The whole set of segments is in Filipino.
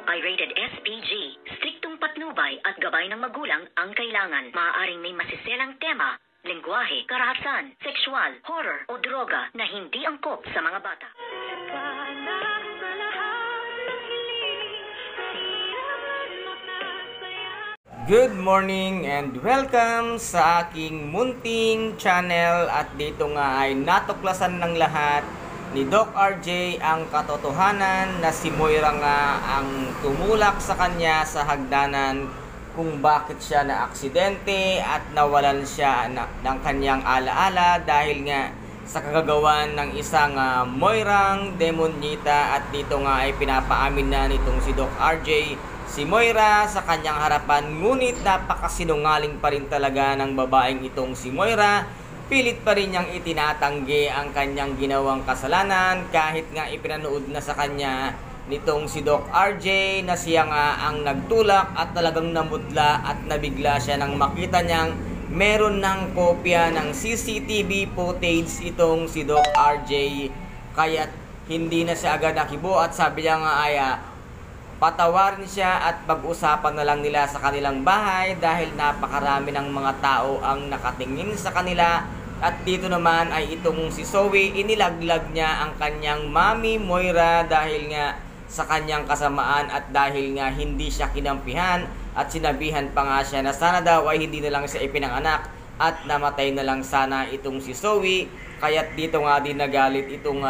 ay rated SPG. Striktong patnubay at gabay ng magulang ang kailangan. Maaaring may masiselang tema, lengguwahe, karahasan, sexual, horror o droga na hindi angkop sa mga bata. Good morning and welcome sa aking munting channel, at dito nga ay natuklasan ng lahat ni Doc RJ ang katotohanan na si Moira nga ang tumulak sa kanya sa hagdanan kung bakit siya na aksidente at nawalan siya ng kanyang alaala dahil nga sa kagagawan ng isang Moirang demonyita. At dito nga ay pinapaamin na nitong si Doc RJ si Moira sa kanyang harapan, ngunit napakasinungaling pa rin talaga ng babaeng itong si Moira. Pilit pa rin niyang itinatanggi ang kanyang ginawang kasalanan kahit nga ipinanood na sa kanya nitong si Doc RJ na siya nga ang nagtulak, at talagang namutla at nabigla siya nang makita niyang meron ng kopya ng CCTV footage itong si Doc RJ. Kaya hindi na siya agad nakibo at sabi niya nga ay patawarin siya at pag-usapan na lang nila sa kanilang bahay dahil napakarami ng mga tao ang nakatingin sa kanila. At dito naman ay itong si Zoe, inilaglag niya ang kanyang mami Moira dahil nga sa kanyang kasamaan at dahil nga hindi siya kinampihan, at sinabihan pa nga siya na sana daw ay hindi na lang siya ipinanganak at namatay na lang sana itong si Zoe. Kaya't dito nga din nagalit itong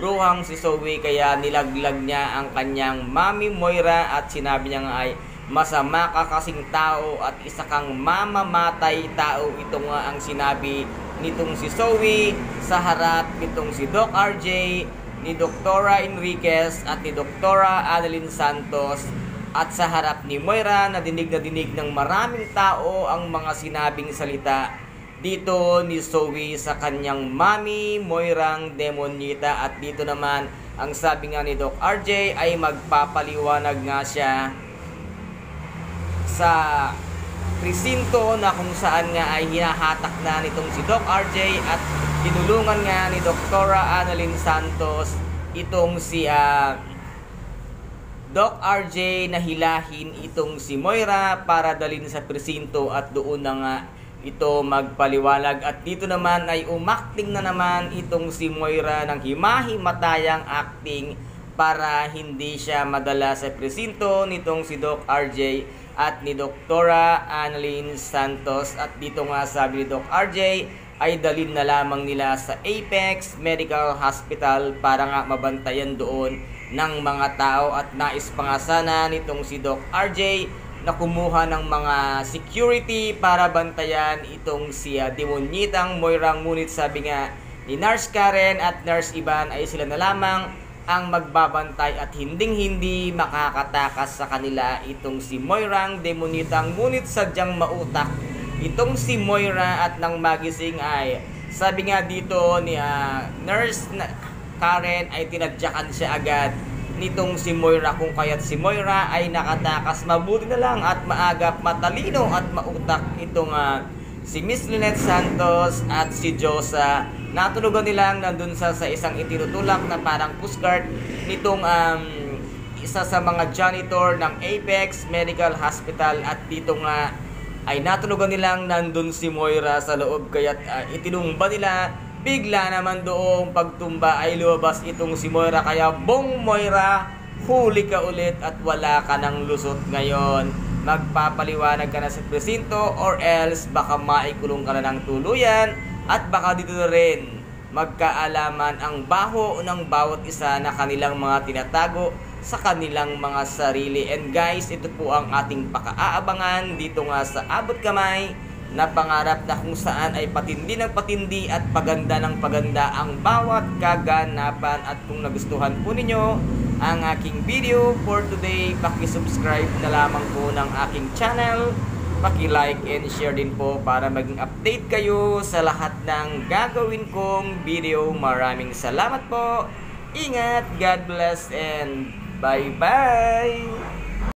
bruhang si Zoe, kaya nilaglag niya ang kanyang mami Moira at sinabi niya nga ay masama ka kasing tao at isa kang mamamatay tao. Ito nga ang sinabi nitong si Zoe sa harap nitong si Doc RJ, ni Doktora Enriquez at ni Doktora Adeline Santos, at sa harap ni Moira na dinig ng maraming tao ang mga sinabing salita dito ni Zoe sa kanyang mami Moirang demonyita. At dito naman ang sabi nga ni Doc RJ ay magpapaliwanag nga siya sa presinto na kung saan nga ay hinahatak na nitong si Doc RJ, at tinulungan nga ni Doktora Annalyn Santos itong si Doc RJ na hilahin itong si Moira para dalhin sa presinto at doon na nga ito magpaliwanag. At dito naman ay umakting na naman itong si Moira ng himahimatayang acting para hindi siya madala sa presinto nitong si Doc RJ at ni Doktora Annalyn Santos. At dito nga sabi ni Doc RJ ay dalhin na lamang nila sa Apex Medical Hospital para nga mabantayan doon ng mga tao, at nais pa nga sana nitong si Doc RJ na kumuha ng mga security para bantayan itong si demonyitang Moira. Ngunit sabi nga ni Nurse Karen at Nurse Ivan ay sila na lamang ang magbabantay at hinding-hindi makakatakas sa kanila itong si Moirang demonyitang. Ngunit sadyang mautak itong si Moira, at nang magising ay sabi nga dito ni Nurse Karen ay tinadyakan siya agad nitong si Moira, kung kaya't si Moira ay nakatakas. Mabuti na lang at maagap, matalino at mautak itong si Miss Lynette Santos at si Josa. Natulogan nilang nandun sa isang itinutulak na parang pushcart nitong isa sa mga janitor ng Apex Medical Hospital, at dito nga ay natulogan nilang nandun si Moira sa loob, kaya't itinumba nila. Bigla naman doong pagtumba ay lumabas itong si Moira, kaya bong Moira, huli ka ulit at wala ka ng lusot ngayon. Magpapaliwanag ka na sa presinto or else baka maikulong ka na ng tuluyan, at baka dito na rin magkaalaman ang baho ng bawat isa na kanilang mga tinatago sa kanilang mga sarili. And guys, ito po ang ating pakaaabangan dito nga sa Abot Kamay na pangarap, na kung saan ay patindi ng patindi at paganda ng paganda ang bawat kaganapan. At kung nagustuhan po ninyo ang aking video for today, paki-subscribe na lamang po ng aking channel, paki-like and share din po para maging update kayo sa lahat ng gagawin kong video. Maraming salamat po, ingat, God bless, and bye bye.